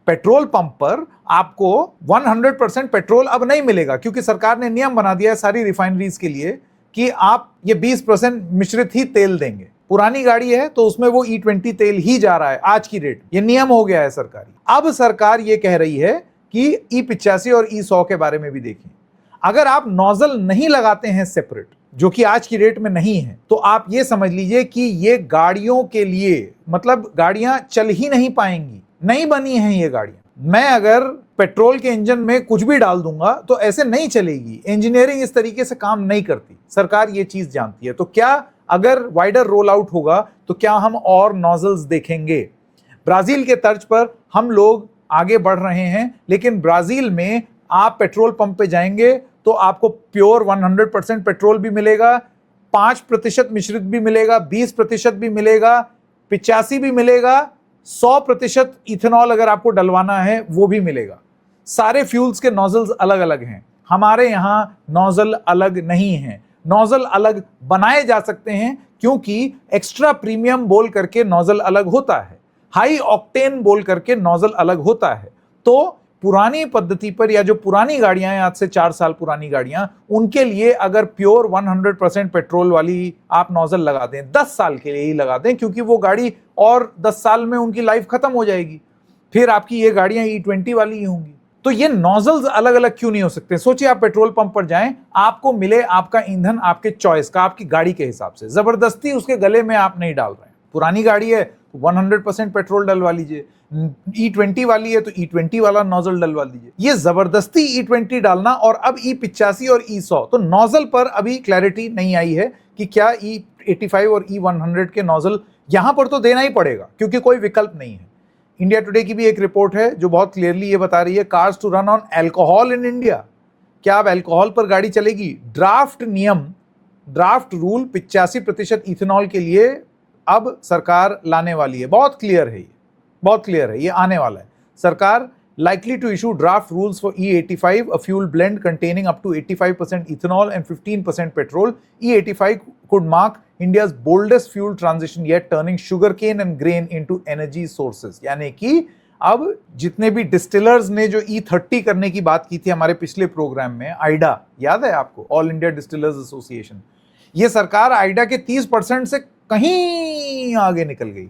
Petrol pump पर आपको 100% petrol अब नहीं मिलेगा, क्योंकि सरकार ने नियम बना दिया है सारी रिफाइनरीज के लिए कि आप ये 20% मिश्रित ही तेल देंगे। पुरानी गाड़ी है तो उसमें वो E20 तेल ही जा रहा है आज की रेट, ये नियम हो गया है सरकारी। अब सरकार ये कह रही है कि E85 और E100 के बारे में भी देखें। अगर आप नोजल नहीं लगाते हैं सेपरेट, जो कि आज की रेट में नहीं है, तो आप ये समझ लीजिए कि ये गाड़ियों के लिए, मतलब गाड़ियां चल ही नहीं पाएंगी, नहीं बनी हैं ये गाड़ियां। मैं अगर पेट्रोल के इंजन में कुछ भी डाल दूंगा तो ऐसे नहीं चलेगी, इंजीनियरिंग इस तरीके से काम नहीं करती, सरकार ये चीज जानती है। तो क्या अगर वाइडर रोल आउट होगा तो क्या हम और नोजल्स देखेंगे? ब्राजील के तर्ज पर हम लोग आगे बढ़ रहे हैं, लेकिन ब्राजील में आप पेट्रोल पंप पे जाएंगे तो आपको प्योर 100% पेट्रोल भी मिलेगा, 5% मिश्रित भी मिलेगा, 20% भी मिलेगा, 85 भी मिलेगा, 100% इथेनॉल अगर आपको डलवाना है वो भी मिलेगा। सारे फ्यूल्स के नोजल्स अलग अलग हैं, हमारे यहां नोजल अलग नहीं है। नोजल अलग बनाए जा सकते हैं क्योंकि एक्स्ट्रा प्रीमियम बोल करके नोजल अलग होता है, हाई ऑक्टेन बोल करके नोजल अलग होता है। तो पुरानी पद्धति पर, या जो पुरानी गाड़ियां हैं आज से 4 साल पुरानी गाड़ियां, उनके लिए अगर प्योर 100% पेट्रोल वाली आप नोजल लगा दें, 10 साल के लिए ही लगा दें, क्योंकि वो गाड़ी और 10 साल में उनकी लाइफ खत्म हो जाएगी, फिर आपकी ये गाड़ियां E20 वाली ही होंगी। तो ये नोजल्स अलग अलग क्यों नहीं हो सकते? सोचिए आप पेट्रोल पंप पर जाएं, आपको मिले आपका ईंधन आपके चॉइस का, आपकी गाड़ी के हिसाब से, जबरदस्ती उसके गले में आप नहीं डाल रहे हैं। पुरानी गाड़ी है तो 100% पेट्रोल डलवा लीजिए, E20 वाली है तो E20 वाला नोजल डलवा लीजिए। ये जबरदस्ती E20 डालना, और अब E85 और E100, तो नोजल पर अभी क्लैरिटी नहीं आई है कि क्या E85 और E100 के नोजल यहां पर तो देना ही पड़ेगा, क्योंकि कोई विकल्प नहीं है। इंडिया टुडे की भी एक रिपोर्ट है जो बहुत क्लियरली ये बता रही है, cars to run on alcohol in India. क्या अब अल्कोहल पर गाड़ी चलेगी? ड्राफ्ट नियम, ड्राफ्ट रूल 85% इथेनॉल के लिए अब सरकार लाने वाली है। बहुत क्लियर है, ये बहुत क्लियर है, ये आने वाला है। सरकार likely to issue draft rules for E85, a fuel blend containing up to 85% ethanol and 15% petrol. E85 could mark India's boldest fuel transition yet, turning sugarcane and grain into energy sources. यानी कि अब जितने भी distillers ने जो E30 करने की बात की थी हमारे पिछले प्रोग्राम में, आइडा याद है आपको, ऑल इंडिया डिस्टिलर्स एसोसिएशन, ये सरकार आइडा के 30% से कहीं आगे निकल गई।